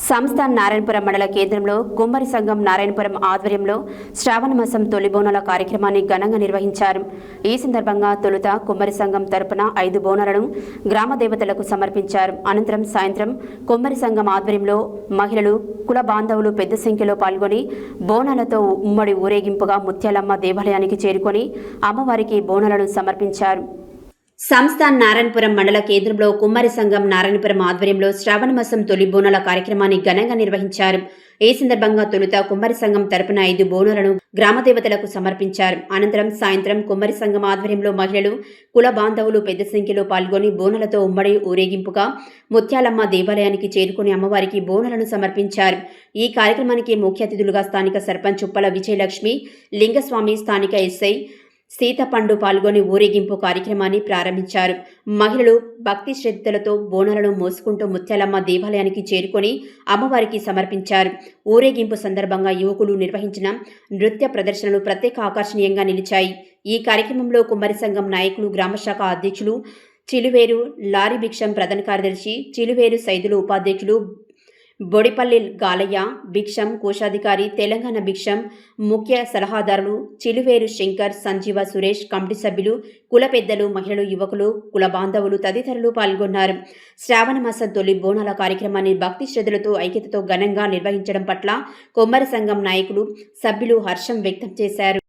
సంస్థ నారాయణపురం మండల కేంద్రంలో కుమ్మరి సంఘం నారాయణపురం ఆధ్వర్యంలో శ్రావణ మాసం తొలి బోనాల కార్యక్రమాన్ని ఘనంగా నిర్వహించారు. ఈ సందర్భంగా తొలుత కుమ్మరి సంఘం తరపున 5 బోనాలను గ్రామ దేవతలకు సమర్పించారు. అనంతరం సాయంత్రం కుమ్మరి సంఘం ఆధ్వర్యంలో మహిళలు, కుల బాంధవులు పెద్ద సంఖ్యలో పాల్గొని బోనాలతో ఉమ్మడి ఊరేగింపుగా ముత్యాలమ్మ దేవాలయానికి చేరుకొని అమ్మవారికి బోనాలను సమర్పించారు. సంస్థ నారాయణపురం మండల కేంద్రంలో కుమ్మరి సంఘం నారాయణపురం ఆధ్వర్యంలో శ్రావణ మాసం తొలి బోనాల కార్యక్రమాన్ని ఘనంగా నిర్వహించారు. ఈ సందర్భంగా తొలుత కుమ్మరి సంఘం తరపున 5 బోనాలను గ్రామ దేవతలకు సమర్పించారు. అనంతరం సాయంత్రం కుమ్మరి సంఘం ఆధ్వర్యంలో మహిళలు, కుల బాంధవులు పెద్ద సంఖ్యలో పాల్గొని బోనాలతో ఉమ్మడి ఊరేగింపుగా ముత్యాలమ్మ దేవాలయానికి చేరుకుని అమ్మవారికి బోనాలను సమర్పించారు. ఈ కార్యక్రమానికి ముఖ్య అతిథులుగా స్థానిక సర్పంచ్ ఉప్పల విజయలక్ష్మి, లింగస్వామి, స్థానిక ఎస్ఐ సీతపండు పాల్గొని ఊరేగింపు కార్యక్రమాన్ని ప్రారంభించారు. మహిళలు భక్తి శ్రద్ధలతో బోనాలను మోసుకుంటూ ముత్యాలమ్మ దేవాలయానికి చేరుకొని అమ్మవారికి సమర్పించారు. ఊరేగింపు సందర్భంగా యువకులు నిర్వహించిన నృత్య ప్రదర్శనలు ప్రత్యేక ఆకర్షణీయంగా నిలిచాయి. ఈ కార్యక్రమంలో కుమ్మరి సంఘం నాయకులు, గ్రామశాఖ అధ్యక్షులు చిలువేరు లారీ భిక్షం, ప్రధాన కార్యదర్శి చిలువేరు సైదులు, ఉపాధ్యక్షులు బొడిపల్లి గాలయ్య, భిక్షం కోశాధికారి, తెలంగాణ భిక్షం ముఖ్య సలహాదారులు చిలువేరు శంకర్, సంజీవ, సురేష్, కమిటీ సభ్యులు, కుల పెద్దలు, మహిళలు, యువకులు, కుల బాంధవులు తదితరులు పాల్గొన్నారు. శ్రావణ మాసం తొలి బోనాల కార్యక్రమాన్ని భక్తి శ్రద్ధలతో ఐక్యతతో ఘనంగా నిర్వహించడం పట్ల కుమ్మరి సంఘం నాయకులు, సభ్యులు హర్షం వ్యక్తం చేశారు.